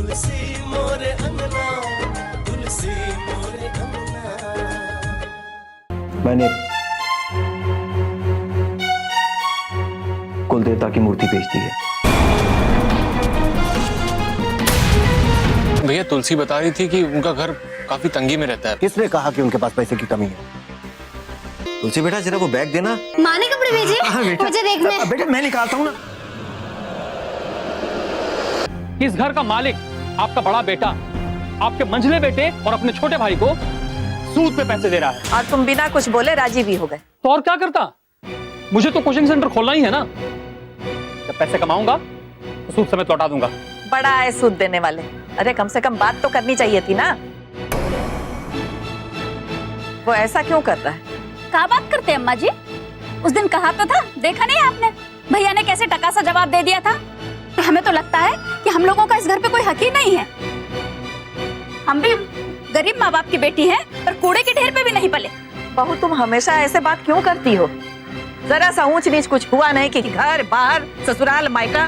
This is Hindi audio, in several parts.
तुलसी मोरे अंगना, तुलसी मोरे अंगना। मैंने कुल देवता की मूर्ति बेच दी है। भैया तुलसी बता रही थी कि उनका घर काफी तंगी में रहता है। किसने कहा कि उनके पास पैसे की कमी है? तुलसी बेटा जरा वो बैग देना। माँ ने कपड़े भेजे मुझे देखने। बेटा मैं निकालता हूँ ना। इस घर का मालिक आपका बड़ा बेटा आपके मंझले बेटे और अपने छोटे भाई को सूद पे पैसे दे रहा है। और तुम बिना कुछ बोले राजी भी हो गए। तो और क्या करता, मुझे तो कोचिंग सेंटर खोलना ही है ना। जब पैसे कमाऊंगा तो सूद समेत लौटा दूंगा। बड़ा है सूद देने वाले। अरे कम से कम बात तो करनी चाहिए थी ना। वो ऐसा क्यों कर रहा है? क्या बात करते हैं अम्मा जी? उस दिन कहा तो था, देखा नहीं आपने भैया ने कैसे टका सा जवाब दे दिया था। हमें तो लगता है कि हम लोगों का इस घर पे कोई हक ही नहीं है। हम भी गरीब माँ बाप की बेटी हैं, पर कूड़े के ढेर पे भी नहीं पले। बहू तुम हमेशा ऐसे बात क्यों करती हो? जरा सा ऊंच नीच कुछ हुआ नहीं कि घर बाहर ससुराल मायका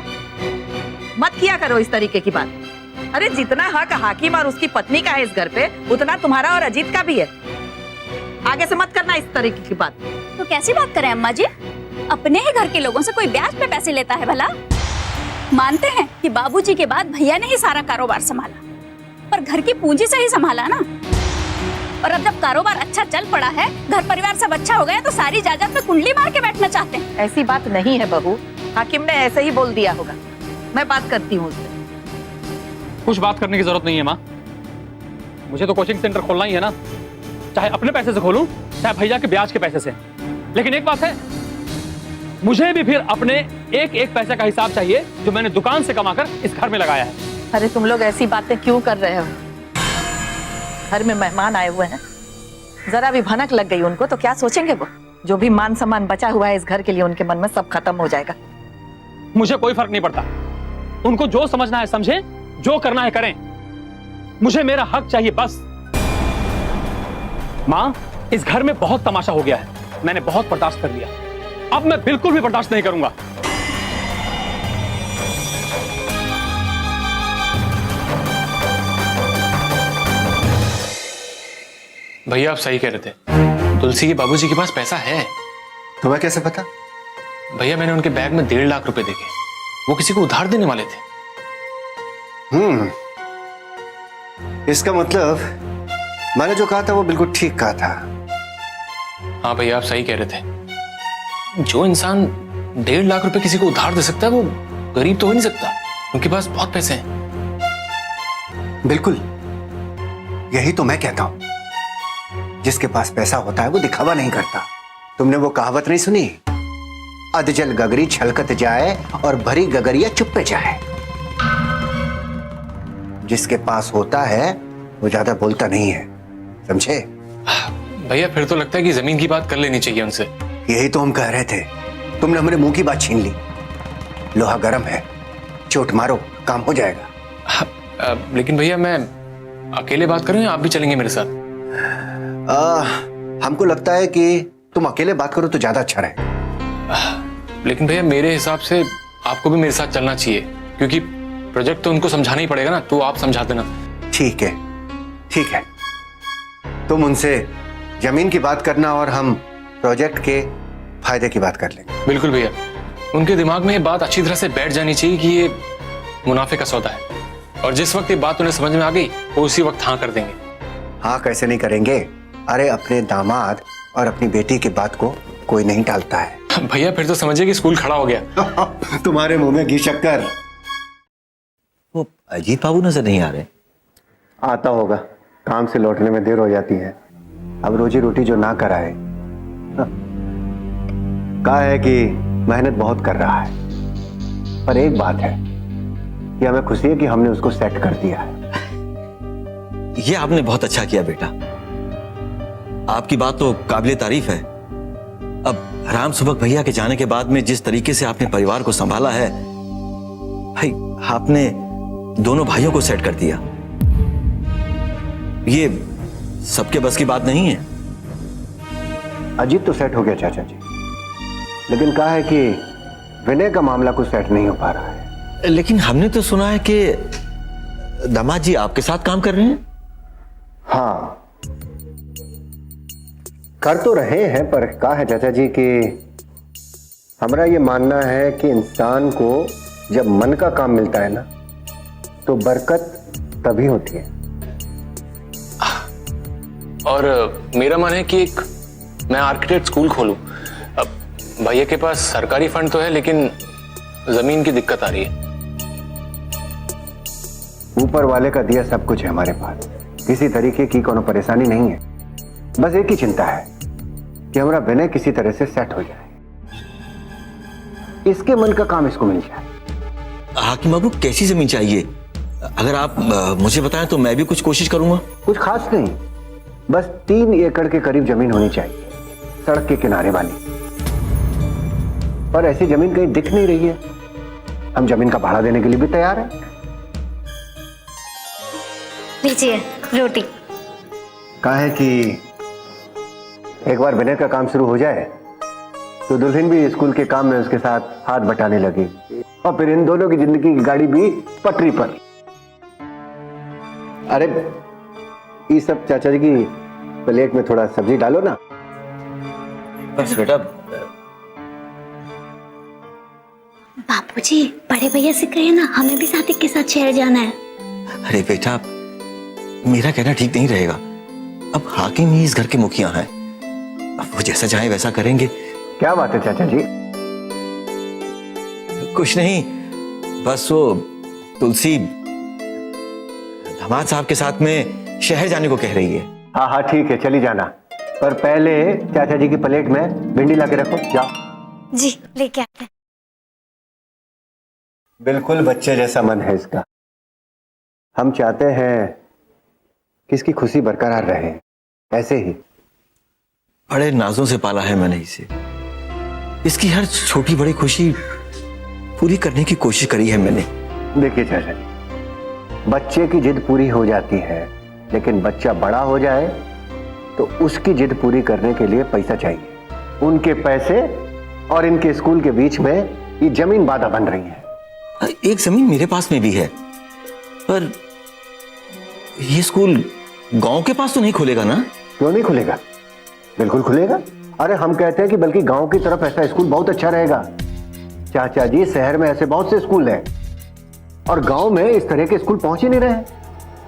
मत किया करो इस तरीके की बात। अरे जितना हक हाकिम और उसकी पत्नी का है इस घर पे, उतना तुम्हारा और अजीत का भी है। आगे से मत करना इस तरीके की बात। तो कैसी बात करें अम्मा जी? अपने ही घर के लोगों से कोई ब्याज पे पैसे लेता है भला? मानते हैं कि बाबूजी के बाद भैया ने ही सारा कारोबार संभाला, पर घर की पूंजी से ही संभाला ना। और अब जब कारोबार अच्छा चल पड़ा है, घर परिवार सब अच्छा हो गया, तो सारी जायदाद में कुंडली मार के बैठना चाहते हैं। ऐसी बात नहीं है बहू, हाकिम ने ऐसे ही बोल दिया होगा। मैं बात करती हूँ उससे। कुछ बात करने की जरूरत नहीं है माँ। मुझे तो कोचिंग सेंटर खोलना ही है ना, चाहे अपने पैसे से खोलूं चाहे भैया के ब्याज के पैसे से। लेकिन एक बात है, मुझे भी फिर अपने एक एक पैसे का हिसाब चाहिए जो मैंने दुकान से कमाकर इस घर में लगाया है। अरे तुम लोग ऐसी बातें क्यों कर रहे हो? घर में मेहमान आए हुए हैं, जरा भी भनक लग गई उनको तो क्या सोचेंगे वो? जो भी मान सम्मान बचा हुआ है इस घर के लिए उनके मन में सब खत्म हो जाएगा। मुझे कोई फर्क नहीं पड़ता, उनको जो समझना है समझे, जो करना है करें। मुझे मेरा हक चाहिए बस। माँ, इस घर में बहुत तमाशा हो गया है, मैंने बहुत बर्दाश्त कर लिया, अब मैं बिल्कुल भी बर्दाश्त नहीं करूंगा। भैया आप सही कह रहे थे, तुलसी के बाबूजी के पास पैसा है। तुम्हें कैसे पता? भैया मैंने उनके बैग में 1.5 लाख रुपए देखे, वो किसी को उधार देने वाले थे। इसका मतलब मैंने जो कहा था वो बिल्कुल ठीक कहा था। हाँ भैया आप सही कह रहे थे। जो इंसान 1.5 लाख रुपए किसी को उधार दे सकता है वो गरीब तो हो नहीं सकता, उनके पास बहुत पैसे हैं। बिल्कुल, यही तो मैं कहता हूं। जिसके पास पैसा होता है वो दिखावा नहीं करता। तुमने वो कहावत नहीं सुनी? अधजल गगरी छलकत जाए और भरी गगरिया चुप पे जाए। जिसके पास होता है वो ज्यादा बोलता नहीं है, समझे? भैया फिर तो लगता है कि जमीन की बात कर लेनी चाहिए उनसे। यही तो हम कह रहे थे, तुमने हमारे मुंह की बात छीन ली। लोहा गर्म है, चोट मारो काम हो जाएगा। लेकिन भैया मैं अकेले बात करूं या आप भी चलेंगे मेरे साथ? हमको लगता है कि तुम अकेले बात करो तो ज्यादा अच्छा रहेगा। लेकिन भैया मेरे हिसाब से आपको भी मेरे साथ चलना चाहिए, क्योंकि प्रोजेक्ट तो उनको समझाना ही पड़ेगा ना, तो आप समझा देना। ठीक है, ठीक है। तुम उनसे जमीन की बात करना और हम प्रोजेक्ट के फायदे की बात कर लेंगे। बिल्कुल भैया, उनके दिमाग में ये बात अच्छी तरह से बैठ जानी चाहिए कि ये मुनाफे का सौदा है, और जिस वक्त ये बात उन्हें समझ में आ गई वो उसी वक्त हाँ कर देंगे। हाँ कैसे नहीं करेंगे? अरे अपने दामाद और अपनी बेटी की बात को कोई नहीं टालता है। भैया फिर तो समझिए कि स्कूल खड़ा हो गया। तुम्हारे मुंह में घी शक्कर। वो अजीत बाबू नजर नहीं आ रहे। आता होगा, काम से लौटने में देर हो जाती है। अब रोजी रोटी जो ना कराए, कहा है कि मेहनत बहुत कर रहा है, पर एक बात है कि हमें खुशी है कि हमने उसको सेट कर दिया है। ये आपने बहुत अच्छा किया बेटा, आपकी बात तो काबिले तारीफ है। अब राम सुबक भैया के जाने के बाद में जिस तरीके से आपने परिवार को संभाला है, भाई आपने दोनों भाइयों को सेट कर दिया। ये सबके बस की बात नहीं है। अजीत तो सेट हो गया चाचा जी, लेकिन कहा है कि विनय का मामला कुछ सेट नहीं हो पा रहा है। लेकिन हमने तो सुना है कि दामाद जी आपके साथ काम कर रहे हैं? हाँ, कर तो रहे हैं, पर क्या है चाचा जी कि हमारा ये मानना है कि इंसान को जब मन का काम मिलता है ना तो बरकत तभी होती है। और मेरा मन है कि एक मैं आर्किटेक्ट स्कूल खोलूं। अब भैया के पास सरकारी फंड तो है, लेकिन जमीन की दिक्कत आ रही है। ऊपर वाले का दिया सब कुछ है हमारे पास, किसी तरीके की कोनो परेशानी नहीं है। बस एक ही चिंता है कि हमारा विनय किसी तरह से सेट हो जाए, इसके मन का काम इसको मिल जाए। हाकिम बाबू कैसी जमीन चाहिए? अगर आप मुझे बताएं तो मैं भी कुछ कोशिश करूंगा। कुछ खास नहीं, बस 3 एकड़ के करीब जमीन होनी चाहिए, सड़क के किनारे वाली। पर ऐसी जमीन कहीं दिख नहीं रही है। हम जमीन का भाड़ा देने के लिए भी तैयार हैं। लीजिए रोटी। कहा है कि एक बार विनय का काम शुरू हो जाए तो दुल्हन भी स्कूल के काम में उसके साथ हाथ बटाने लगी, और फिर इन दोनों की जिंदगी की गाड़ी भी पटरी पर। अरे ये सब चाचा जी की प्लेट में थोड़ा सब्जी डालो ना। बस बेटा। बापूजी बड़े भैया से कहिए ना, हमें भी साथी के साथ शहर जाना है। अरे बेटा, मेरा कहना ठीक नहीं रहेगा। अब हाकिम ही इस घर के मुखिया हैं, अब वो जैसा चाहे वैसा करेंगे। क्या बात है चाचा जी? कुछ नहीं, बस वो तुलसी दामाद साहब के साथ में शहर जाने को कह रही है। हाँ हाँ ठीक है, चली जाना, पर पहले चाचा जी की प्लेट में भिंडी ला के रखो। जाओ जी लेके आते हैं। बिल्कुल बच्चे जैसा मन है इसका। हम चाहते हैं कि इसकी खुशी बरकरार रहे, ऐसे ही। बड़े नाजों से पाला है मैंने इसे, इसकी हर छोटी बड़ी खुशी पूरी करने की कोशिश करी है मैंने। देखिए चाचा जी, बच्चे की जिद पूरी हो जाती है, लेकिन बच्चा बड़ा हो जाए तो उसकी जिद पूरी करने के लिए पैसा चाहिए। उनके पैसे और इनके स्कूल के बीच में ये जमीन बाधा बन रही है। एक जमीन मेरे पास में भी है, पर ये स्कूल गांव के पास तो नहीं खुलेगा ना? क्यों नहीं खुलेगा? बिल्कुल खुलेगा। अरे हम कहते हैं कि बल्कि गांव की तरफ ऐसा स्कूल बहुत अच्छा रहेगा। चाचा जी, शहर में ऐसे बहुत से स्कूल हैं और गांव में इस तरह के स्कूल पहुंच ही नहीं रहे।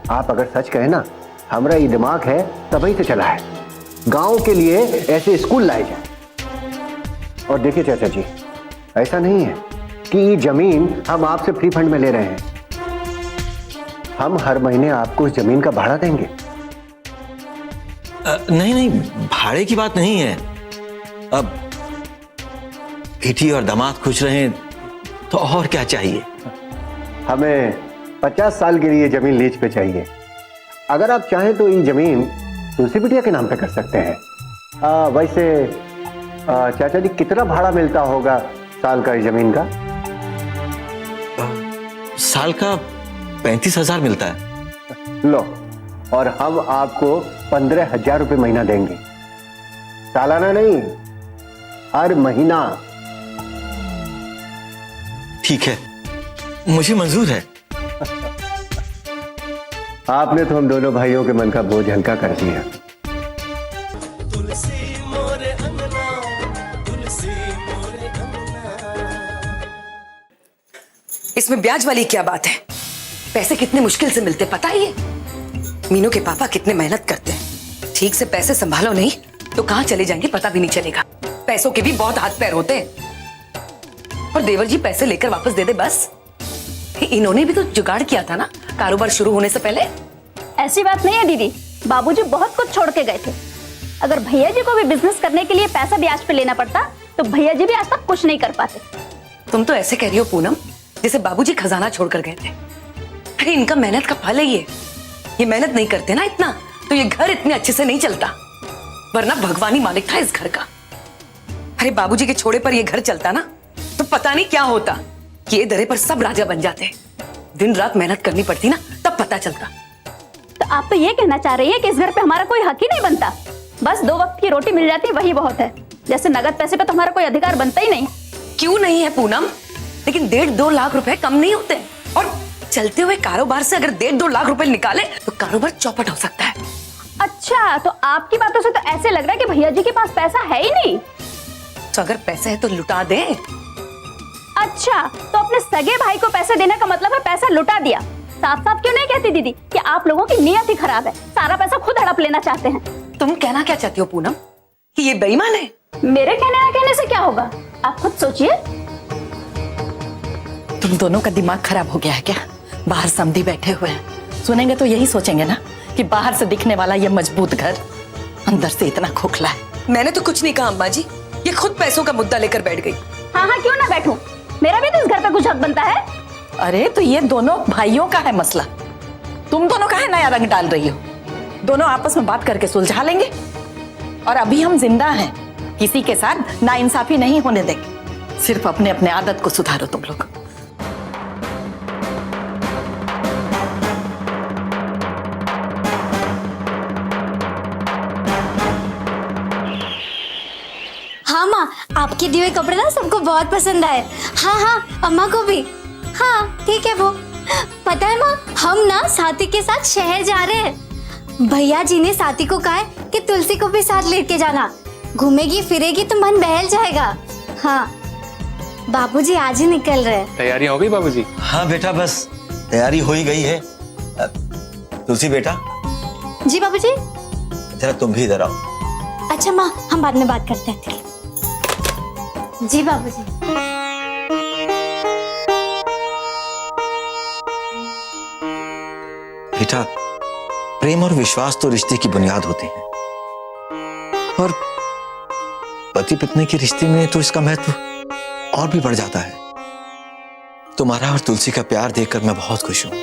आप अगर सच कहें ना, हमारा ये दिमाग है तभी से चला है, गांव के लिए ऐसे स्कूल लाए जाए। और देखिए चाचा जी, ऐसा नहीं है कि ये जमीन हम आपसे फ्री फंड में ले रहे हैं। हम हर महीने आपको उस जमीन का भाड़ा देंगे। नहीं नहीं, भाड़े की बात नहीं है। अब बेटी और दामाद खुश रहें तो और क्या चाहिए। हमें 50 साल के लिए जमीन लीज पे चाहिए। अगर आप चाहें तो ये जमीन तुलसी बिटिया के नाम पे कर सकते हैं। वैसे चाचा जी, कितना भाड़ा मिलता होगा साल का इस जमीन का? साल का 35,000 मिलता है। लो, और हम आपको 15,000 रुपये महीना देंगे। सालाना नहीं, हर महीना। ठीक है, मुझे मंजूर है। आपने तो हम दोनों भाइयों के मन का बोझ हल्का कर दिया। तुलसी मोरे अंगना, तुलसी मोरे अंगना। इसमें ब्याज वाली क्या बात है? पैसे कितने मुश्किल से मिलते पता ही है। मीनू के पापा कितने मेहनत करते हैं, ठीक से पैसे संभालो नहीं तो कहां चले जाएंगे पता भी नहीं चलेगा। पैसों के भी बहुत हाथ पैर होते हैं। और देवर जी पैसे लेकर वापस दे दे बस। इन्होंने भी तो जुगाड़ किया था ना कारोबार शुरू होने से पहले। ऐसी बात नहीं है दीदी, बाबूजी बहुत कुछ छोड़ के गए थे। अगर भैया जी को भी बिजनेस करने के लिए पैसा ब्याज पे लेना पड़ता तो भैया जी भी आज तक कुछ नहीं कर पाते। तुम तो ऐसे कह रही हो पूनम जैसे बाबूजी खजाना छोड़कर गए थे। अरे इनका मेहनत का फल है ये मेहनत नहीं करते ना इतना तो ये घर इतने अच्छे से नहीं चलता, वरना भगवान ही मालिक था इस घर का। अरे बाबूजी के छोड़े पर ये घर चलता ना तो पता नहीं क्या होता कि ये दरे पर सब राजा बन जाते। दिन रात मेहनत करनी पड़ती ना तब पता चलता। तो आप तो ये कहना चाह रही है कि इस घर पे हमारा कोई हक ही नहीं बनता, बस 2 वक्त की रोटी मिल जाती वही बहुत है। जैसे नगद पैसे पे तो हमारा कोई अधिकार बनता ही नहीं। क्यों नहीं है पूनम, लेकिन 1.5-2 लाख रुपए कम नहीं होते। और चलते हुए कारोबार से अगर 1.5-2 लाख रुपए निकाले तो कारोबार चौपट हो सकता है। अच्छा, तो आपकी बातों से तो ऐसे लग रहा है कि भैया जी के पास पैसा है ही नहीं। तो अगर पैसे है तो लुटा दे। अच्छा, तो अपने सगे भाई को पैसे देने का मतलब है पैसा लुटा दिया। साफ साफ क्यों नहीं कहती दीदी कि आप लोगों की नीयत ही खराब है, सारा पैसा खुद हड़प लेना चाहते हैं। तुम कहना क्या चाहती हो पूनम, कि ये बेईमान है? मेरे कहने ना कहने से क्या होगा, आप खुद सोचिए। तुम दोनों का दिमाग खराब हो गया है क्या? बाहर समधी बैठे हुए हैं, सुनेंगे तो यही सोचेंगे ना कि बाहर से दिखने वाला ये मजबूत घर अंदर से इतना खोखला है। मैंने तो कुछ नहीं कहा अम्मा जी, ये खुद पैसों का मुद्दा लेकर बैठ गई। हाँ हाँ, क्यों ना बैठूं, मेरा भी तो इस घर पे कुछ हक बनता है। अरे तो ये दोनों भाइयों का है मसला, तुम दोनों का है नया रंग डाल रही हो। दोनों आपस में बात करके सुलझा लेंगे। और अभी हम जिंदा हैं, किसी के साथ नाइंसाफी नहीं होने देंगे। सिर्फ अपने अपने आदत को सुधारो तुम लोग। हाँ माँ, आपके दिए हुए कपड़े ना सबको बहुत पसंद आए। हाँ हाँ, अम्मा को भी। हाँ ठीक है वो। पता है माँ, हम ना साथी के साथ शहर जा रहे हैं। भैया जी ने साथी को कहा है कि तुलसी को भी साथ लेके जाना, घूमेगी फिरेगी तो मन बहल जाएगा। हाँ बाबूजी आज ही निकल रहे हैं। तैयारियां हो गई बाबूजी? हाँ बेटा, बस तैयारी हो ही गई है। तुलसी बेटा, जी बाबूजी। जरा तुम भी इधर आओ। अच्छा माँ, हम बाद में बात करते हैं। जी बाबूजी। बेटा, प्रेम और विश्वास तो रिश्ते की बुनियाद होते हैं, और पति पत्नी के रिश्ते में तो इसका महत्व और भी बढ़ जाता है। तुम्हारा और तुलसी का प्यार देखकर मैं बहुत खुश हूं,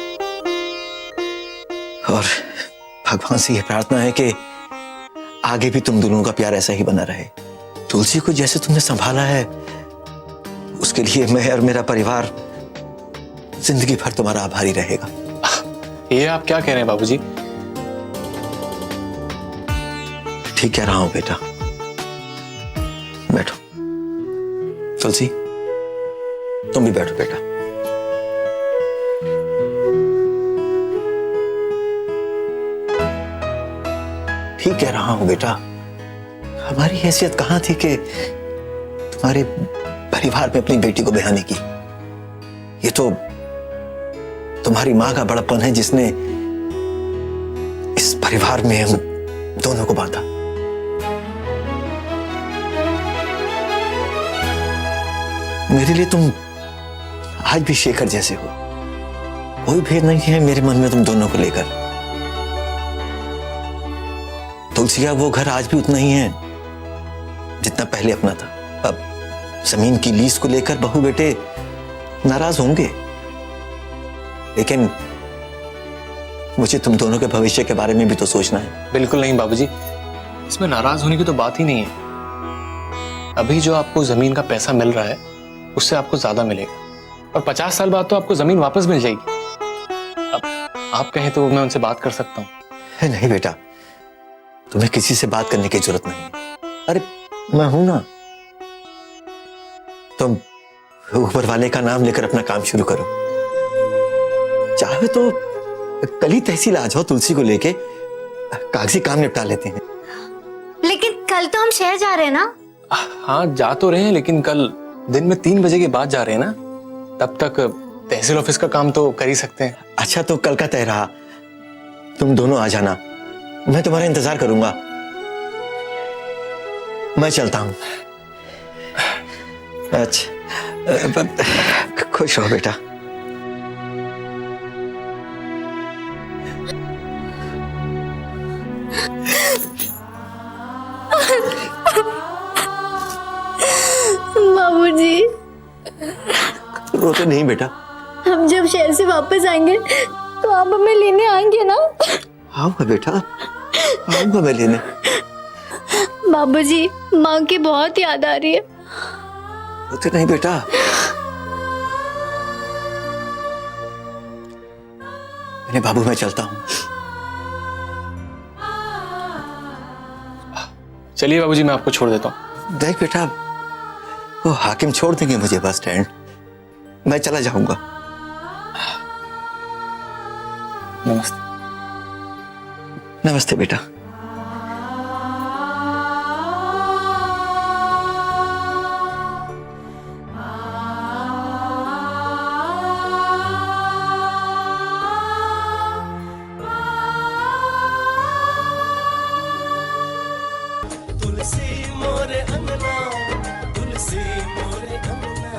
और भगवान से यह प्रार्थना है कि आगे भी तुम दोनों का प्यार ऐसा ही बना रहे। तुलसी को जैसे तुमने संभाला है, उसके लिए मैं और मेरा परिवार जिंदगी भर तुम्हारा आभारी रहेगा। ये आप क्या कह रहे हैं बाबूजी? ठीक कह रहा हूं बेटा। बैठो। तुलसी, तुम भी बैठो बेटा। ठीक कह रहा हूं बेटा, हमारी हैसियत कहां थी कि तुम्हारे परिवार में अपनी बेटी को ब्याहने की। ये तो तुम्हारी मां का बड़प्पन है जिसने इस परिवार में हम दोनों को बांधा। मेरे लिए तुम आज भी शेखर जैसे हो, कोई भेद नहीं है मेरे मन में तुम दोनों को लेकर। तुलसिया, वो घर आज भी उतना ही है जितना पहले अपना था। अब जमीन की लीज को लेकर बहू बेटे नाराज होंगे, लेकिन मुझे तुम दोनों के भविष्य के बारे में भी तो सोचना है। बिल्कुल नहीं बाबूजी, इसमें नाराज होने की तो बात ही नहीं है। अभी जो आपको जमीन का पैसा मिल रहा है उससे आपको ज्यादा मिलेगा, और 50 साल बाद तो आपको जमीन वापस मिल जाएगी। अब आप कहें तो मैं उनसे बात कर सकता हूँ। नहीं बेटा, तुम्हें किसी से बात करने की जरूरत नहीं है। अरे मैं हूं ना। तुम ऊपर वाले का नाम लेकर अपना काम शुरू करो। चाहे तो कल ही तहसील आ जाओ, तुलसी को लेके कागजी काम निपटा लेते हैं। लेकिन कल तो हम शहर जा रहे हैं ना। हाँ जा तो रहे हैं, लेकिन कल दिन में 3 बजे के बाद जा रहे हैं ना, तब तक तहसील ऑफिस का काम तो कर ही सकते हैं। अच्छा तो कल का तय रहा, तुम दोनों आ जाना, मैं तुम्हारा इंतजार करूंगा। मैं चलता हूं। अच्छा, खुश हो बेटा। बाबूजी, रोते नहीं बेटा। हम जब शहर से वापस आएंगे तो आप हमें लेने आएंगे ना? आऊंगा बेटा, आऊंगा मैं लेने। बाबूजी, माँ की बहुत याद आ रही है। रोते नहीं बेटा। मेरे बाबू, मैं चलता हूं। चलिए बाबूजी, मैं आपको छोड़ देता हूँ। देख बेटा, वो हाकिम छोड़ देंगे मुझे बस स्टैंड, मैं चला जाऊंगा। नमस्ते। नमस्ते बेटा। तुलसी मोरे अंगना, तुलसी मोरे अंगना।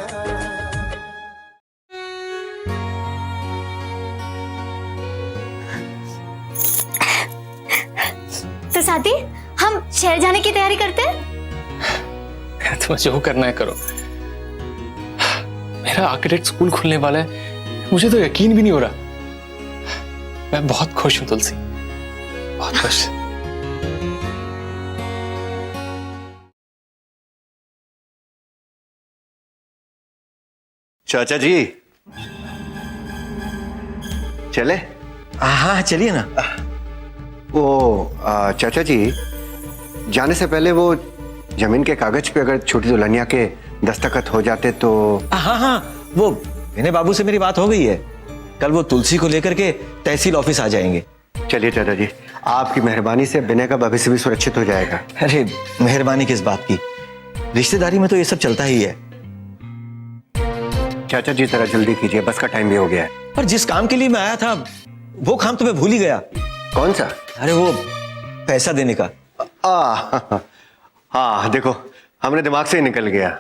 तो साथी हम शहर जाने की तैयारी करते हैं। तुम जो करना है करो। मेरा आर्किटेक्ट स्कूल खुलने वाला है, मुझे तो यकीन भी नहीं हो रहा। मैं बहुत खुश हूं तुलसी, बहुत खुश। चाचा जी चले? हाँ चलिए ना। वो चाचा जी, जाने से पहले वो जमीन के कागज पे अगर छोटी दुल्हनिया के दस्तखत हो जाते तो। हाँ हाँ, वो विनय बाबू से मेरी बात हो गई है। कल वो तुलसी को लेकर के तहसील ऑफिस आ जाएंगे। चलिए चाचा जी, आपकी मेहरबानी से विनय का भविष्य भी सुरक्षित हो जाएगा। अरे मेहरबानी किस बात की, रिश्तेदारी में तो ये सब चलता ही है। चाचा जी जरा जल्दी कीजिए, बस का टाइम भी हो गया है। पर जिस काम के लिए मैं आया था वो काम तो मैं भूल ही गया। कौन सा? अरे वो पैसा देने का। हाँ देखो, हमने दिमाग से ही निकल गया।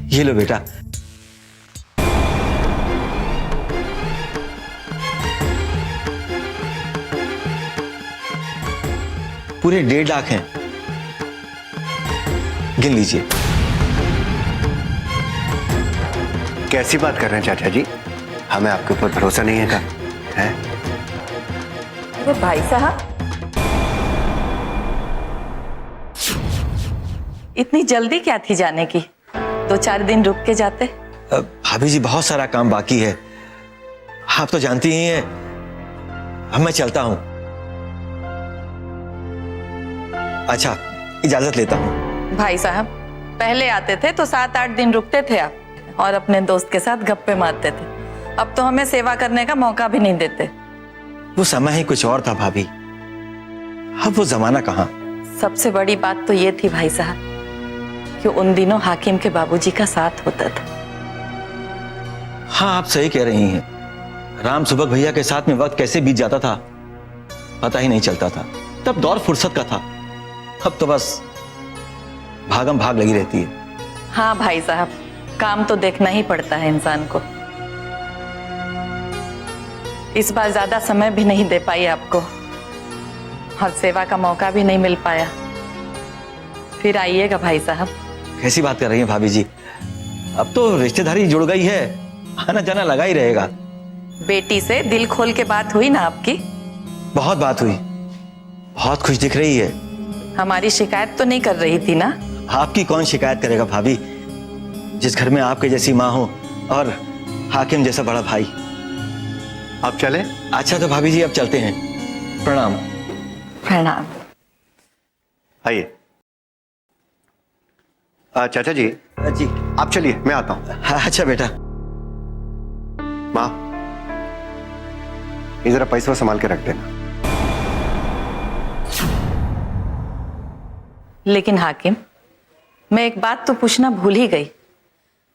ये लो बेटा। पूरे 1.5 लाख हैं, गिन लीजिए। कैसी बात कर रहे हैं चाचा जी, हमें आपके ऊपर भरोसा नहीं है का? है? अरे भाई साहब, इतनी जल्दी क्या थी जाने की? 2-4 दिन रुक के जाते। भाभी जी बहुत सारा काम बाकी है, आप तो जानती ही हैं। अब मैं चलता हूं। अच्छा, इजाजत लेता हूं। भाई साहब, पहले आते थे तो 7-8 दिन रुकते थे आप और अपने दोस्त के साथ गप्पे मारते थे। अब तो हमें सेवा करने का मौका भी नहीं देते। वो समय ही कुछ और था भाभी, अब वो जमाना कहाँ। सबसे बड़ी बात तो ये थी भाई साहब कि उन दिनों हाकिम के बाबूजी का साथ होता था। हाँ आप सही कह रही हैं, राम सुबह भैया के साथ में वक्त कैसे बीत जाता था पता ही नहीं चलता था। तब दौर फुर्सत का था, अब तो बस भागम भाग लगी रहती है। हाँ भाई साहब, काम तो देखना ही पड़ता है इंसान को। इस बार ज्यादा समय भी नहीं दे पाई आपको और सेवा का मौका भी नहीं मिल पाया। फिर आइएगा भाई साहब। कैसी बात कर रही हैं भाभी जी, अब तो रिश्तेदारी जुड़ गई है, आना जाना लगा ही रहेगा। बेटी से दिल खोल के बात हुई ना आपकी? बहुत बात हुई, बहुत खुश दिख रही है। हमारी शिकायत तो नहीं कर रही थी ना? आपकी कौन शिकायत करेगा भाभी, जिस घर में आपके जैसी माँ हो और हाकिम जैसा बड़ा भाई। आप चले? अच्छा तो भाभी जी अब चलते हैं, प्रणाम। प्रणाम। आइए। चाचा जी जी आप चलिए, मैं आता हूँ। अच्छा बेटा। माँ, ये जरा पैसा संभाल के रख देना। लेकिन हाकिम, मैं एक बात तो पूछना भूल ही गई।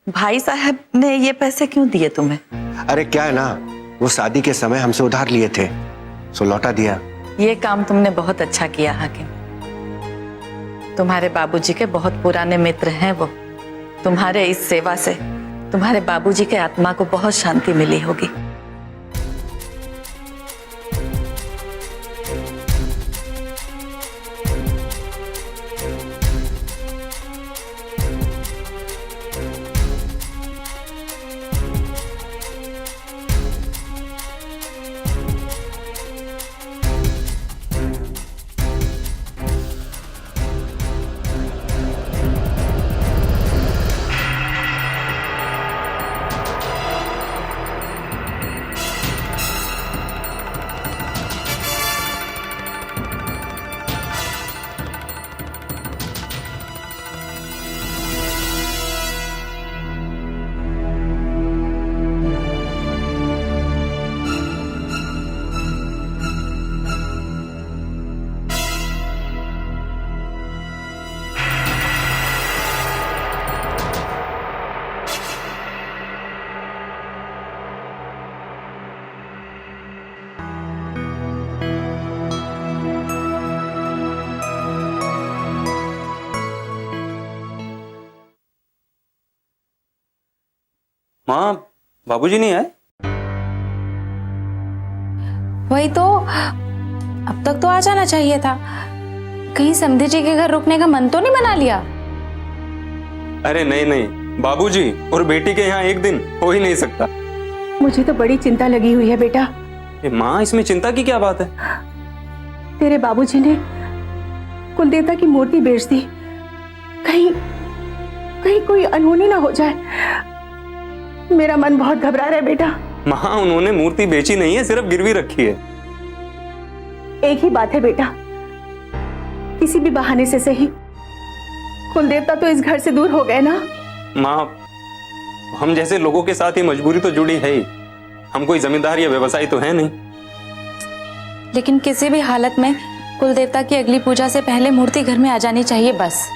भाई साहब ने ये पैसे क्यों दिए तुम्हें? अरे क्या है ना, वो शादी के समय हमसे उधार लिए थे, सो लौटा दिया। ये काम तुमने बहुत अच्छा किया हाकिम। तुम्हारे बाबूजी के बहुत पुराने मित्र हैं वो। तुम्हारे इस सेवा से तुम्हारे बाबूजी के आत्मा को बहुत शांति मिली होगी। माँ बाबूजी नहीं आए? वही तो, अब तक तो आ जाना चाहिए था। कहीं समधी जी के घर रुकने का मन तो नहीं बना लिया? अरे नहीं नहीं, बाबूजी और बेटी के यहाँ एक दिन हो ही नहीं सकता। मुझे तो बड़ी चिंता लगी हुई है बेटा। माँ इसमें चिंता की क्या बात है? तेरे बाबूजी ने कुलदेवता की मूर्ति बेच दी, कहीं कहीं कोई अनहोनी ना हो जाए। मेरा मन बहुत घबरा रहा है बेटा। माँ उन्होंने मूर्ति बेची नहीं है, सिर्फ गिरवी रखी है। एक ही बात है बेटा, किसी भी बहाने से सही कुलदेवता तो इस घर से दूर हो गए ना। माँ हम जैसे लोगों के साथ ये मजबूरी तो जुड़ी है ही, हम कोई जमींदार या व्यवसायी तो है नहीं। लेकिन किसी भी हालत में कुलदेवता की अगली पूजा से पहले मूर्ति घर में आ जानी चाहिए बस।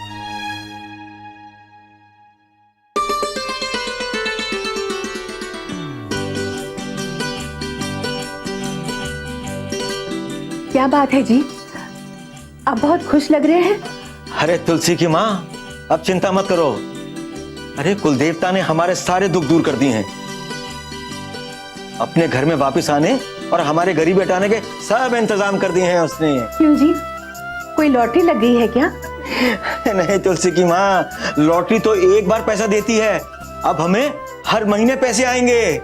क्या बात है जी, आप बहुत खुश लग रहे हैं। अरे तुलसी की माँ, अब चिंता मत करो। अरे कुलदेवता ने हमारे सारे दुख दूर कर दिए हैं। अपने घर में वापस आने और हमारे गरीब हटाने के सब इंतजाम कर दिए हैं उसने। क्यों जी, कोई लॉटरी लग गई है क्या? नहीं तुलसी की माँ, लॉटरी तो एक बार पैसा देती है, अब हमें हर महीने पैसे आएंगे।